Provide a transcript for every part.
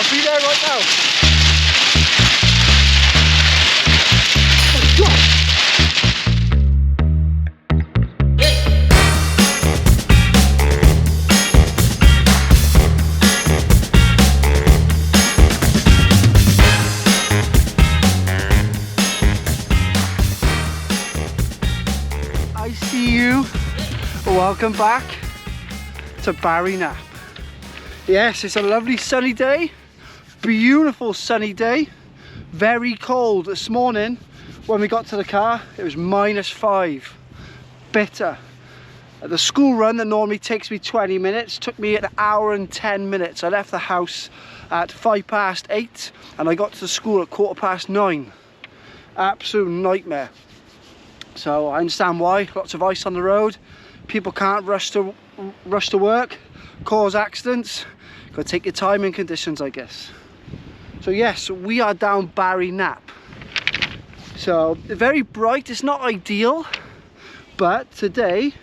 I'll be there right now. I see you. Welcome back to Knap. Yes, it's a lovely sunny day, beautiful sunny day. Very cold this morning. When we got to the car, it was -5. Bitter. The school run that normally takes me 20 minutes took me an hour and 10 minutes. I left the house at 8:05 and I got to the school at 9:15. Absolute nightmare. So I understand why. Lots of ice on the road. People can't rush to work, cause accidents. Got to take your time in conditions, I guess. So yes, we are down Knap. So very bright. It's not ideal, but today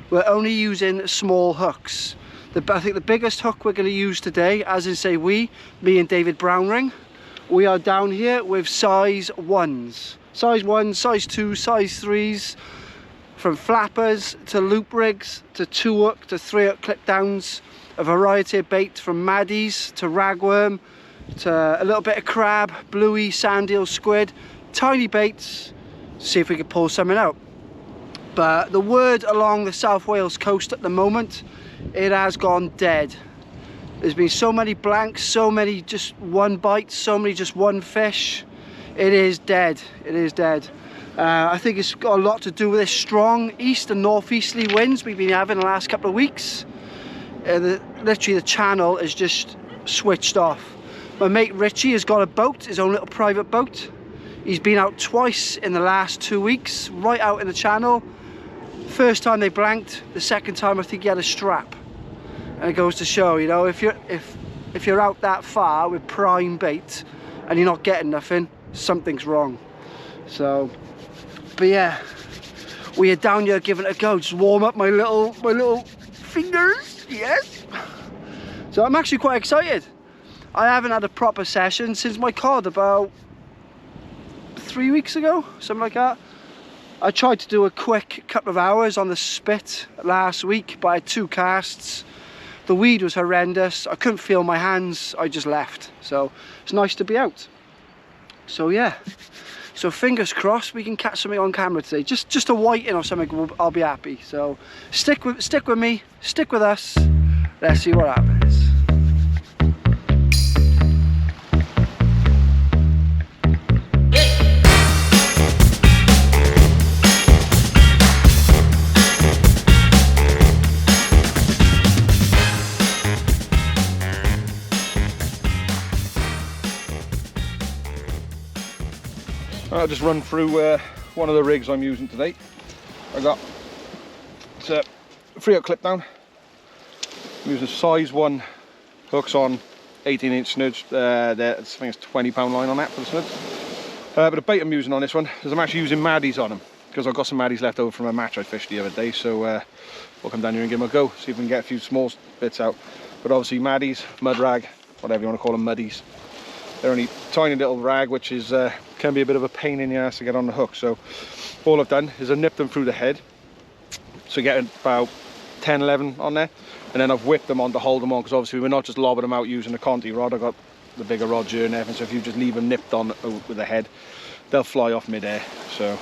we're only using small hooks. I think the biggest hook we're going to use today, as in say me and David Brownring, we are down here with size 1s. Size 1, size 2, size 3s, from flappers to loop rigs to 2-hook to 3-hook clip downs, a variety of bait from maddies to ragworm to a little bit of crab, bluey, sand eel, squid, tiny baits, see if we can pull something out. But the word along the South Wales coast at the moment, it has gone dead. There's been so many blanks, so many just one bite, so many just one fish. It is dead. It is dead. I think it's got a lot to do with this strong east and northeasterly winds we've been having the last couple of weeks. Literally the channel is just switched off. My mate Richie has got a boat, his own little private boat. He's been out twice in the last 2 weeks, right out in the channel. First time they blanked, the second time I think he had a strap. And it goes to show, you know, if you're out that far with prime bait and you're not getting nothing, something's wrong. So, but yeah, we are down here giving it a go. Just warm up my little fingers. Yes. So I'm actually quite excited. I haven't had a proper session since my cod about 3 weeks ago, something like that. I tried to do a quick couple of hours on the spit last week, but I had 2 casts. The weed was horrendous. I couldn't feel my hands. I just left. So it's nice to be out. So yeah. So fingers crossed we can catch something on camera today. Just a whiting or something, I'll be happy. So stick with me, stick with us. Let's see what happens. I'll just run through one of the rigs I'm using today. I got it's a 3-hook clip down. I'm using size 1 hooks on 18-inch snuds. I think it's £20 line on that for the snuds. But the bait I'm using on this one is I'm actually using maddies on them because I've got some maddies left over from a match I fished the other day. So we'll come down here and give them a go, see if we can get a few small bits out. But obviously maddies, mud rag, whatever you want to call them, muddies. They're only tiny little rag, which is can be a bit of a pain in the ass to get on the hook. So all I've done is I nipped them through the head, so getting about 10, 11 on there, and then I've whipped them on to hold them on, because obviously we're not just lobbing them out using the Conti rod. I've got the bigger rod here and everything, so if you just leave them nipped on with the head, they'll fly off mid-air. So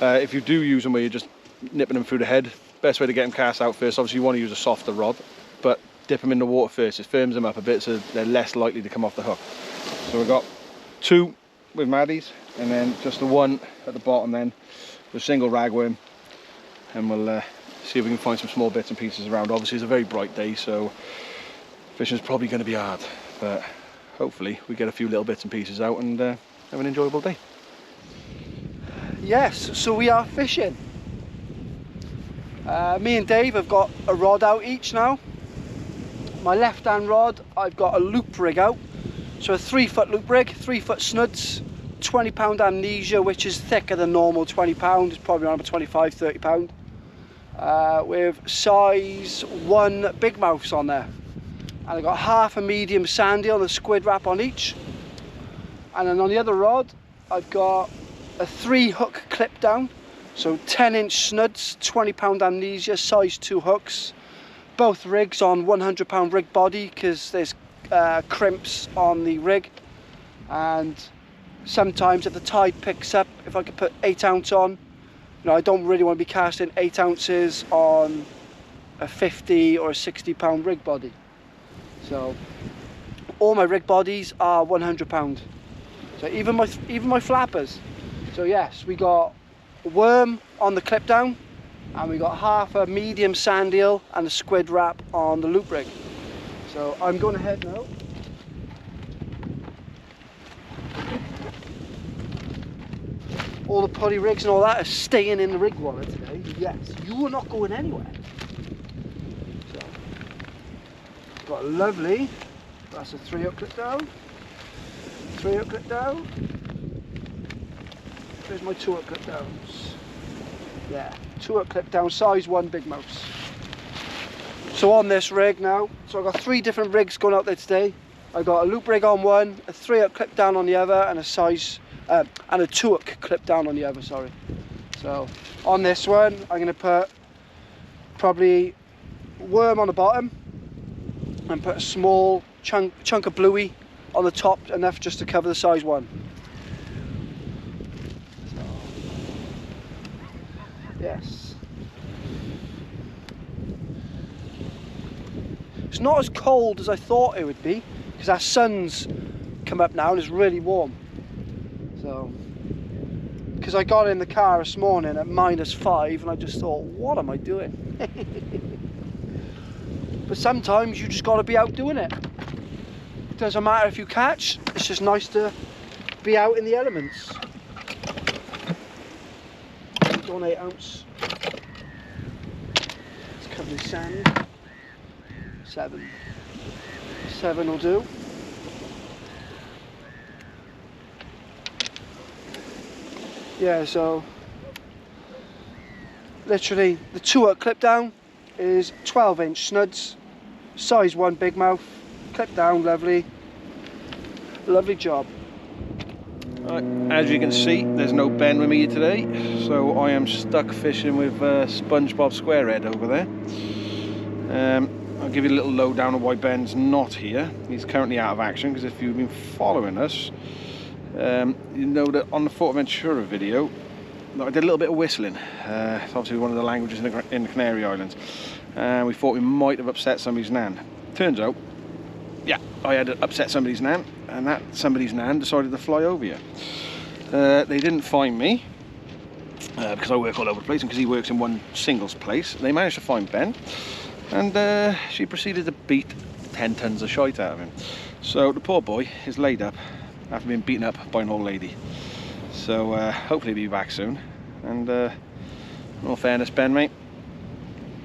if you do use them where you're just nipping them through the head, best way to get them cast out first, obviously you want to use a softer rod, but dip them in the water first. It firms them up a bit so they're less likely to come off the hook. So we've got 2 with maddies, and then just the 1 at the bottom then with single ragworm, and we'll see if we can find some small bits and pieces around. Obviously it's a very bright day, so fishing's probably going to be hard, but hopefully we get a few little bits and pieces out and have an enjoyable day. Yes, so we are fishing. Me and Dave have got a rod out each now. My left hand rod, I've got a loop rig out. So a 3-foot loop rig, 3-foot snuds, £20 amnesia, which is thicker than normal £20. It's probably around about £25, £30. With size 1 big mouths on there. and I got half a medium sandy on the squid wrap on each. And then on the other rod, I've got a 3-hook clip down, so 10-inch snuds, 20-pound amnesia, size 2 hooks. Both rigs on 100-pound rig body because there's crimps on the rig, and sometimes if the tide picks up, if I could put 8 ounce on, you know, I don't really want to be casting 8 ounces on a 50 or a 60-pound rig body. So all my rig bodies are 100-pound. So even my flappers. So yes, we got a worm on the clip down, and we got half a medium sand eel and a squid wrap on the loop rig. So I'm going ahead now. All the pulley rigs and all that are staying in the rig waller today. Yes, you are not going anywhere. So, got a lovely, that's a 3-hook clip down. 3-hook clip down. There's my 2-hook clip downs. Yeah, 2-hook clip down, size 1 big mouse. So on this rig now, so I've got 3 different rigs going out there today. I got a loop rig on one, a 3-hook clip down on the other, and a 2-hook clip down on the other, sorry. So on this one, I'm going to put probably worm on the bottom and put a small chunk of bluey on the top, enough just to cover the size 1. So, yes. It's not as cold as I thought it would be, because our sun's come up now and it's really warm. So, because I got in the car this morning at -5 and I just thought, what am I doing? But sometimes you just got to be out doing it. It doesn't matter if you catch, it's just nice to be out in the elements. 8 ounce. It's covered in sand. 7 will do. Yeah, so literally the 2-hook clip down is 12-inch snuds, size 1 big mouth, clip down, lovely job. Right, as you can see, there's no Ben with me today, so I am stuck fishing with SpongeBob Squarehead over there. I'll give you a little lowdown on why Ben's not here. He's currently out of action, because if you've been following us, you know that on the Fortaventura video I did a little bit of whistling. It's obviously one of the languages in the Canary Islands, and we thought we might have upset somebody's nan. Turns out, yeah, I had upset somebody's nan, and that somebody's nan decided to fly over here. They didn't find me because I work all over the place, and because he works in one singles place. They managed to find Ben, and she proceeded to beat 10 tons of shite out of him. So the poor boy is laid up after being beaten up by an old lady. So hopefully he'll be back soon. And in all fairness, Ben, mate,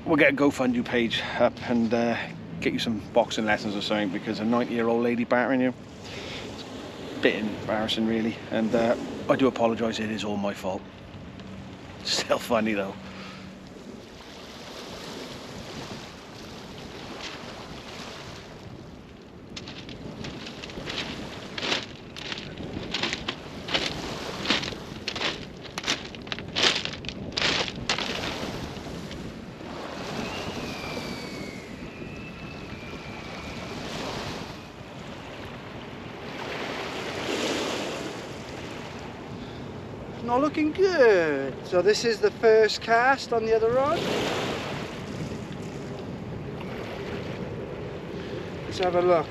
we'll get a GoFundMe page up and get you some boxing lessons or something, because a 90-year-old lady battering you, it's a bit embarrassing really. And I do apologise, it is all my fault. Still funny though. Not looking good. So this is the first cast on the other rod. Let's have a look.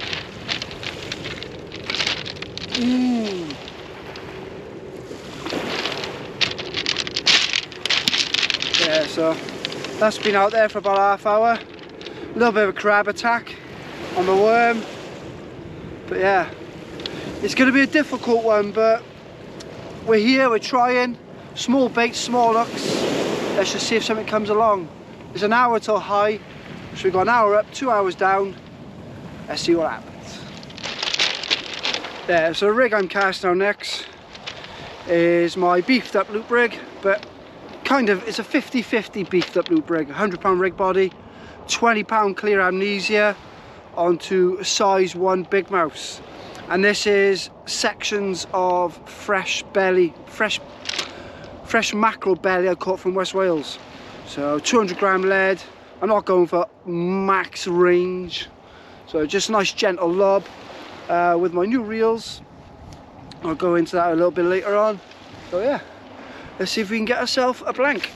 Yeah, so that's been out there for about half hour. A little bit of a crab attack on the worm. But yeah, it's going to be a difficult one, but we're here, we're trying. Small baits, small hooks. Let's just see if something comes along. It's an hour till high, so we've got an hour up, 2 hours down. Let's see what happens. There, so the rig I'm casting on next is my beefed up loop rig, but kind of, it's a 50-50 beefed up loop rig. 100-pound rig body, 20-pound clear amnesia, onto size 1 big mouse, and this is sections of fresh mackerel belly I caught from West Wales. So 200 gram lead. I'm not going for max range, so just a nice gentle lob with my new reels. I'll go into that a little bit later on. So yeah, let's see if we can get ourselves a blank.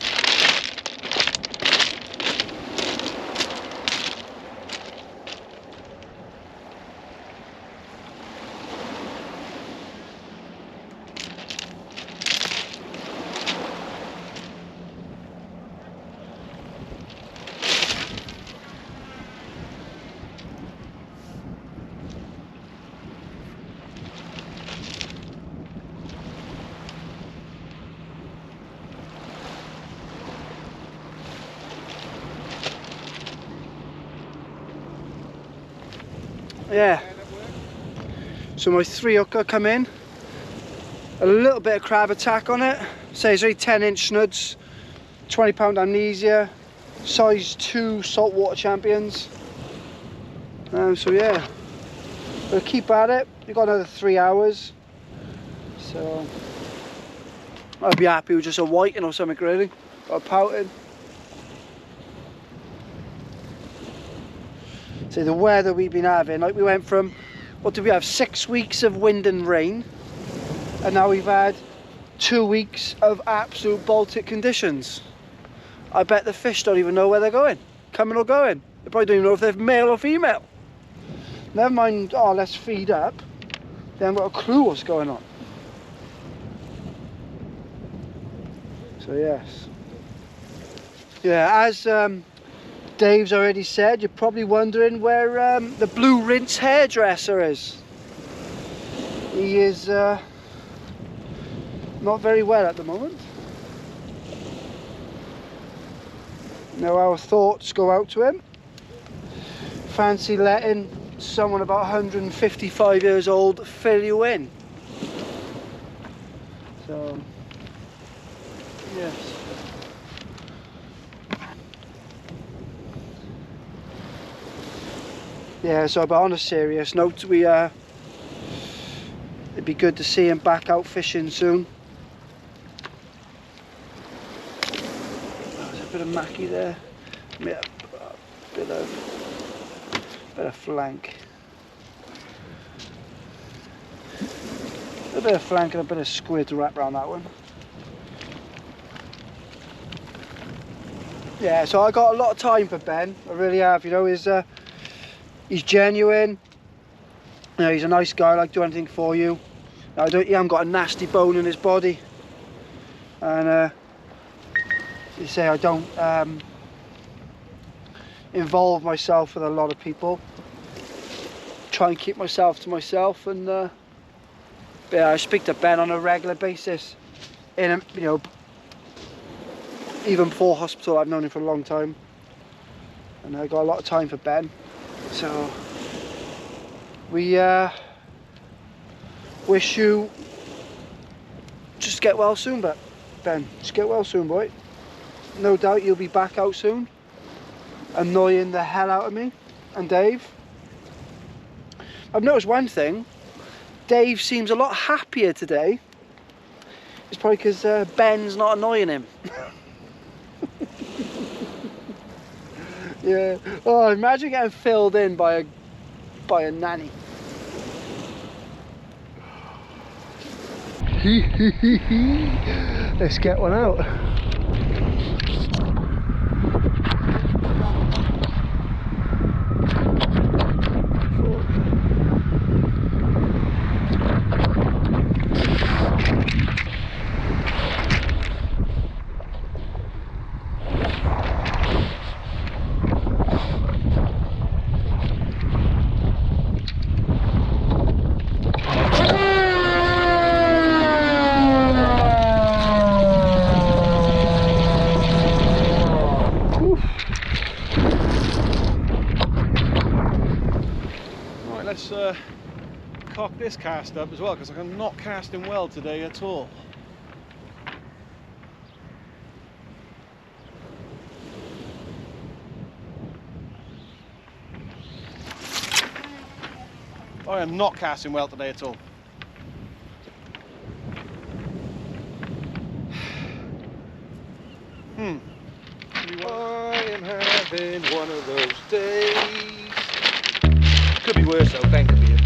Yeah, so my 3 hooker come in, a little bit of crab attack on it, say it's only 10-inch snuds, 20-pound amnesia, size 2 saltwater champions. So yeah, we'll keep at it. We've got another 3 hours, so I'll be happy with just a whiting or something really, or a pouting. So the weather we've been having, like we went from, what did we have, 6 weeks of wind and rain, and now we've had 2 weeks of absolute Baltic conditions. I bet the fish don't even know where they're going, coming or going. They probably don't even know if they're male or female. Never mind, oh, let's feed up. They haven't got a clue what's going on. So yes. Yeah, as Dave's already said, you're probably wondering where the Blue Rinse hairdresser is. He is not very well at the moment. Now our thoughts go out to him. Fancy letting someone about 155 years old fill you in. So, yes. Yeah, so but on a serious note, it'd be good to see him back out fishing soon. Oh, there's a bit of mackie there, a bit of flank, a bit of flank and a bit of squid to wrap around that one. Yeah, so I got a lot of time for Ben, I really have. You know, he's genuine. You know, he's a nice guy, like do anything for you. He hasn't got a nasty bone in his body. And you say I don't involve myself with a lot of people. Try and keep myself to myself, and yeah, I speak to Ben on a regular basis. You know, even before hospital, I've known him for a long time, and I got a lot of time for Ben. So we wish you just get well soon, but Ben, just get well soon, boy. No doubt you'll be back out soon, annoying the hell out of me and Dave. I've noticed one thing, Dave seems a lot happier today. It's probably because Ben's not annoying him. Yeah. Oh, imagine getting filled in by a nanny. Let's get one out. Let's cock this cast up as well, because I'm not casting well today at all. I am not casting well today at all. I am having one of those days. Could be worse though, Ben could be in.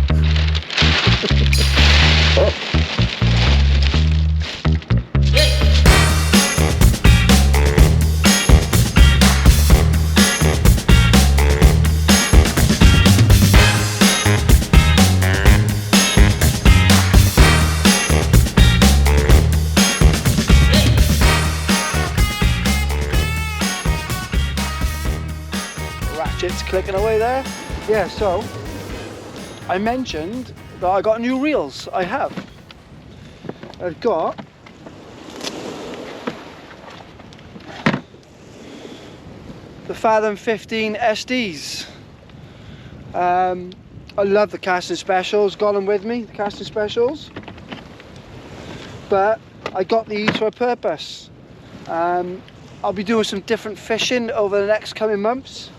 Ratchet's clicking away there. Yeah, so I mentioned that I got new reels. I have. I've got the Fathom 15 SDs. I love the casting specials, got them with me, the casting specials. But I got these for a purpose. I'll be doing some different fishing over the next coming months,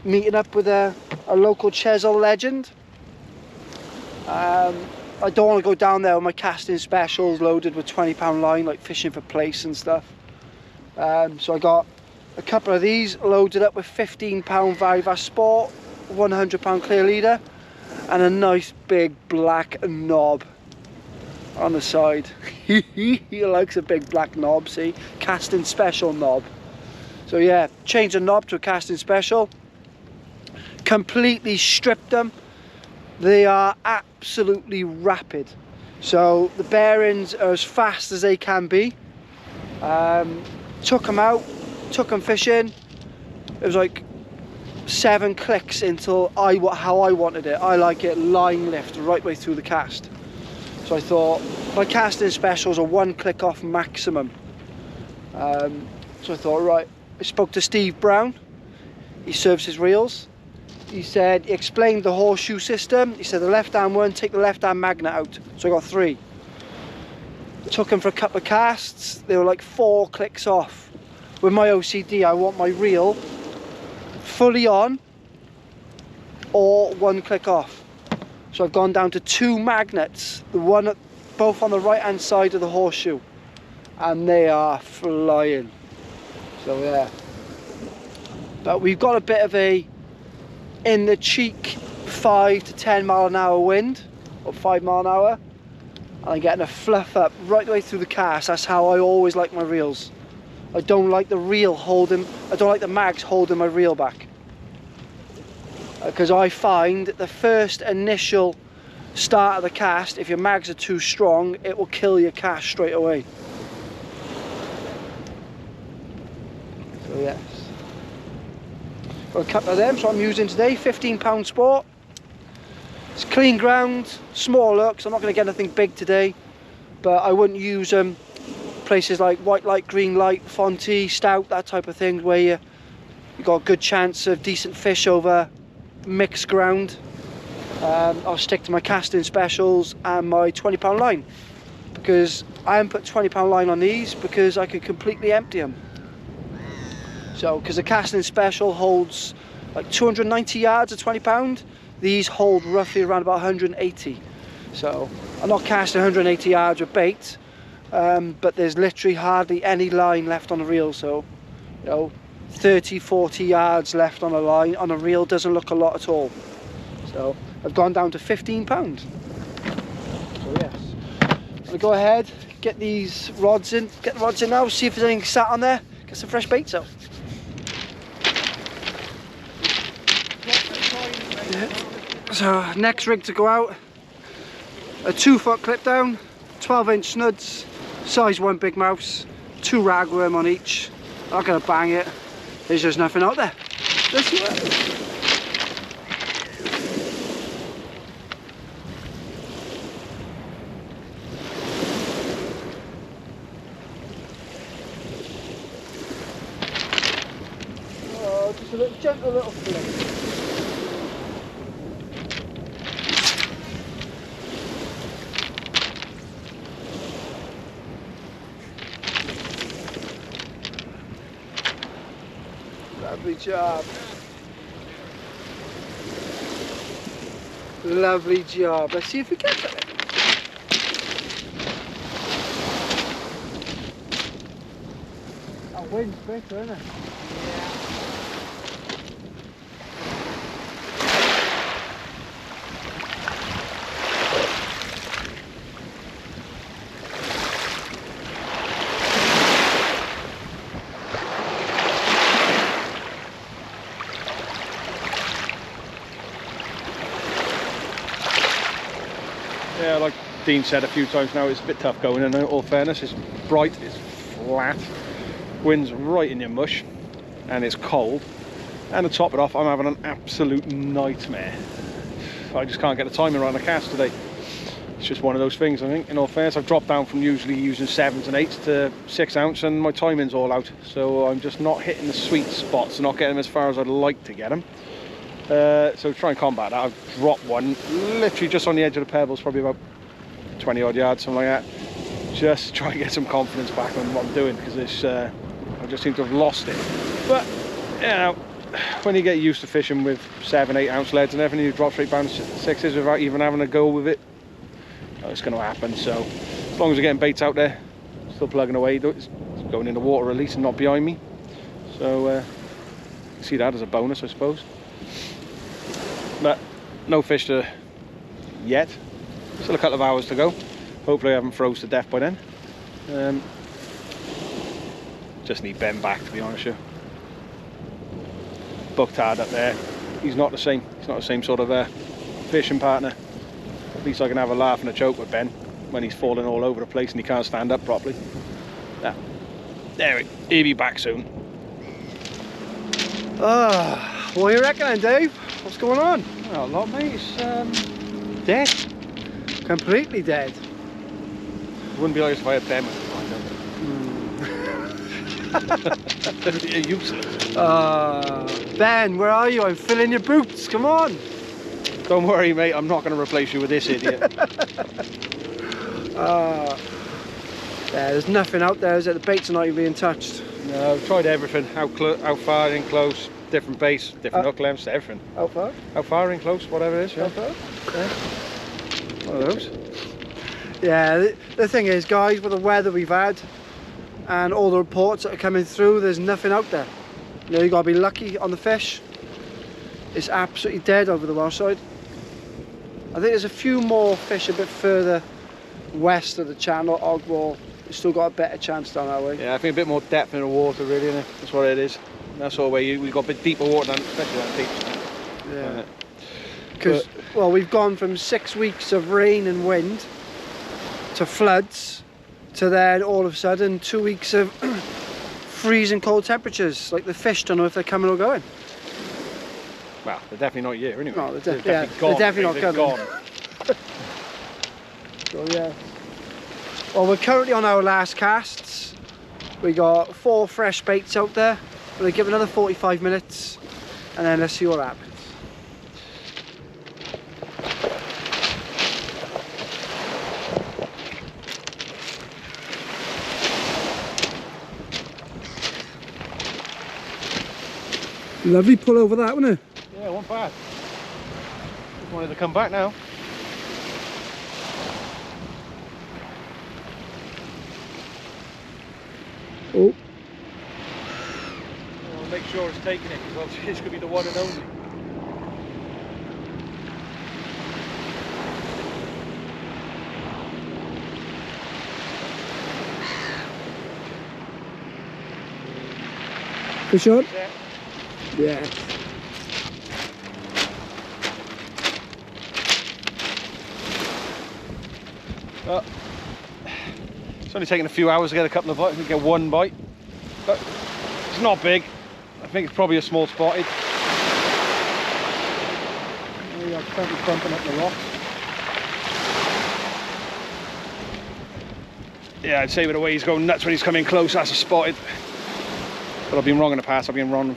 meeting up with a local Chesil legend. I don't want to go down there with my casting specials loaded with £20 line, like fishing for place and stuff. So I got a couple of these loaded up with £15 Varivas Sport, £100 clear leader, and a nice big black knob on the side. He likes a big black knob, see? Casting special knob. So yeah, changed the knob to a casting special. Completely stripped them. They are absolutely rapid. So the bearings are as fast as they can be. Took them out, took them fishing. It was like 7 clicks until how I wanted it. I like it line lift right way through the cast. So I thought my casting specials are 1 click off maximum. So I thought, right, I spoke to Steve Brown. He serves his reels. He said, he explained the horseshoe system. He said the left hand one, take the left hand magnet out. So I got 3. Took them for a couple of casts. They were like 4 clicks off. With my OCD, I want my reel fully on or 1 click off. So I've gone down to 2 magnets, both on the right hand side of the horseshoe, and they are flying. So yeah, but we've got a bit of a in the cheek 5 to 10 mile an hour wind, or 5 mile an hour, and I'm getting a fluff up right the way through the cast. That's how I always like my reels. I don't like the reel holding, I don't like the mags holding my reel back. Because I find the first initial start of the cast, if your mags are too strong, it will kill your cast straight away. So yes, got a couple of them, so I'm using today, £15 Sport. It's clean ground, small looks. I'm not going to get anything big today, but I wouldn't use them places like white light, green light, Fonty, Stout, that type of thing, where you got a good chance of decent fish over mixed ground. I'll stick to my casting specials and my £20 line, because I haven't put £20 line on these because I could completely empty them. So because the casting special holds like 290 yards at £20, these hold roughly around about 180. So I'm not casting 180 yards with bait, but there's literally hardly any line left on the reel. So, you know, 30-40 yards left on a line on a reel doesn't look a lot at all. So I've gone down to £15. So yes, I'm gonna go ahead, get these rods in, get the rods in now, see if there's anything sat on there, get some fresh baits out. So next rig to go out, a 2-foot clip down, 12-inch snuds, size 1 big mouse, 2 ragworm on each. I'm not gonna bang it. There's just nothing out there. Let's see what. Oh, just a little gentle little flick. Lovely job. Lovely job. Let's see if we get it. That wind's better, isn't it? Yeah, like Dean said a few times now, it's a bit tough going, and in all fairness, it's bright, it's flat, wind's right in your mush, and it's cold. And to top it off, I'm having an absolute nightmare. I just can't get the timing right on the cast today. It's just one of those things, I think. In all fairness, I've dropped down from usually using 7s and 8s to 6 ounce, and my timing's all out. So I'm just not hitting the sweet spots, not getting them as far as I'd like to get them. So try and combat that. I've dropped one literally just on the edge of the pebbles, probably about 20 odd yards, something like that. Just try and get some confidence back on what I'm doing, because it's I just seem to have lost it. But you know, when you get used to fishing with 7-8 ounce leads and everything, you drop straight down to 6s without even having a go with it, it's going to happen. So as long as I'm getting baits out there, still plugging away, it's going in the water at least and not behind me. So see that as a bonus, I suppose. But no fish yet. Still a couple of hours to go. Hopefully I haven't froze to death by then. Just need Ben back, to be honest with you. Booked hard up there. He's not the same. He's not the same sort of fishing partner. At least I can have a laugh and a joke with Ben when he's falling all over the place and he can't stand up properly. There, he'll be back soon. What are you reckoning, Dave? What's going on? Not a lot, mate. It's Dead. Completely dead. wouldn't be like if I had Ben with me. You're useless. Ben, where are you? I'm filling your boots. Come on. Don't worry, mate. I'm not going to replace you with this idiot. Yeah, there's nothing out there, is it? The baits are not even being touched. No, I've tried everything. How far in close, different base, different hook lengths, everything. How far? How far in close, whatever it is. Yeah. How far? Yeah. One of those. Yeah, the thing is, guys, with the weather we've had and all the reports that are coming through, there's nothing out there. You know, you got to be lucky on the fish. It's absolutely dead over the Welsh side. I think there's a few more fish a bit further west of the channel. Ogwall, you've still got a better chance down that way. Yeah, I think a bit more depth in the water, really, isn't it? That's what it is. That's all way we've got a bit deeper water, especially down deep. Yeah. Because, well, we've gone from 6 weeks of rain and wind to floods to then all of a sudden 2 weeks of freezing cold temperatures. Like the fish don't know if they're coming or going. Well, they're definitely not here anyway. No, they're definitely gone. They're definitely not coming. Gone. So yeah. Well, we're currently on our last casts. We got 4 fresh baits out there. We're gonna give it another 45 minutes and then let's see what happens. Lovely pull over that, wasn't it? Yeah, one bad. Just wanted to come back now. Oh. I'll make sure it's taking it, because obviously this could be the one and only. Fish on? Yeah. Yeah. It's only taken a few hours to get a couple of bites. We get one bite, but it's not big. I think it's probably a small spotted. We are currently bumping up the rocks. Yeah, I'd say with the way he's going nuts when he's coming close, that's a spotted. But I've been wrong in the past. I've been wrong.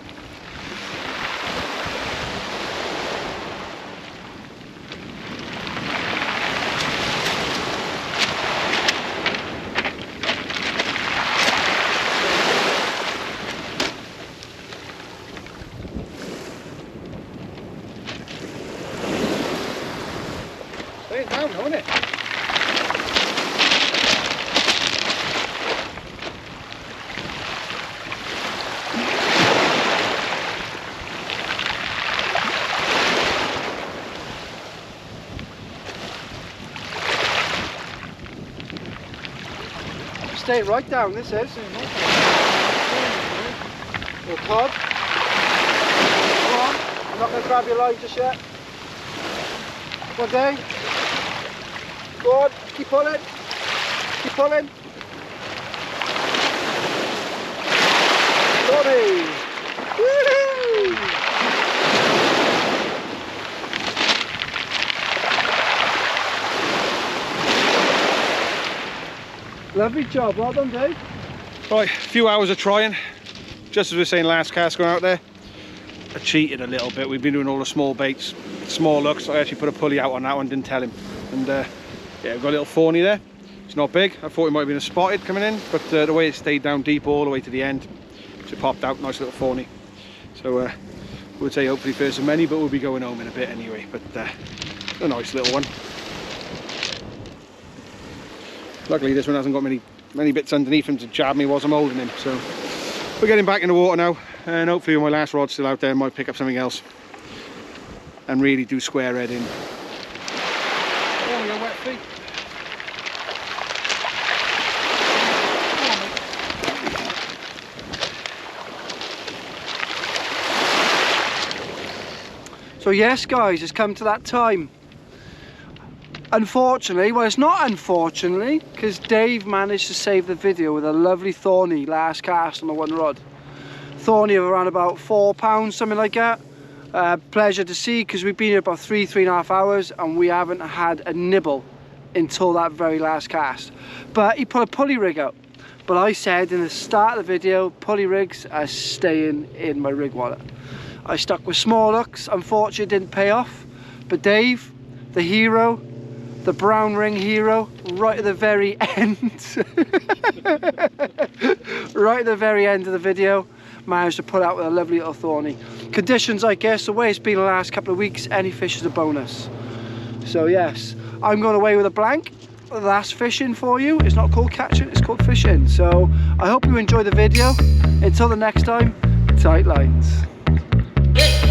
now, isn't it? Stay right down, this is. Little cod. Come on, I'm not going to grab your line just yet. Come on, Dave. Go on, keep pulling. Keep pulling. Tommy! Woohoo! Lovely job, well done, Dave. Right, a few hours of trying. Just as we were saying last cast going out there, I cheated a little bit. We've been doing all the small baits, small looks. I actually put a pulley out on that one, didn't tell him. And yeah, we've got a little thorny there. It's not big. I thought it might have been a spotted coming in, but the way it stayed down deep all the way to the end, so it popped out, nice little thorny. So we'll say hopefully first of many, but we'll be going home in a bit anyway. But a nice little one. Luckily this one hasn't got many bits underneath him to jab me whilst I'm holding him. So we're getting back in the water now, and hopefully with my last rod still out there, I might pick up something else and really do square head in. Oh, your wet feet. So yes guys, it's come to that time. Unfortunately, well it's not unfortunately, because Dave managed to save the video with a lovely thorny last cast on the one rod. Thorny of around about £4, something like that. Pleasure to see, because we've been here about 3.5 hours and we haven't had a nibble until that very last cast. But he put a pulley rig out. But I said in the start of the video, pulley rigs are staying in my rig wallet. I stuck with small hooks, unfortunately it didn't pay off. But Dave, the hero, the brown ring hero, right at the very end, right at the very end of the video, managed to pull out with a lovely little thorny. Conditions, I guess, the way it's been the last couple of weeks, any fish is a bonus. So yes, I'm going away with a blank. That's fishing for you. It's not called catching, it's called fishing. So I hope you enjoy the video. Until the next time, tight lines. Yeah.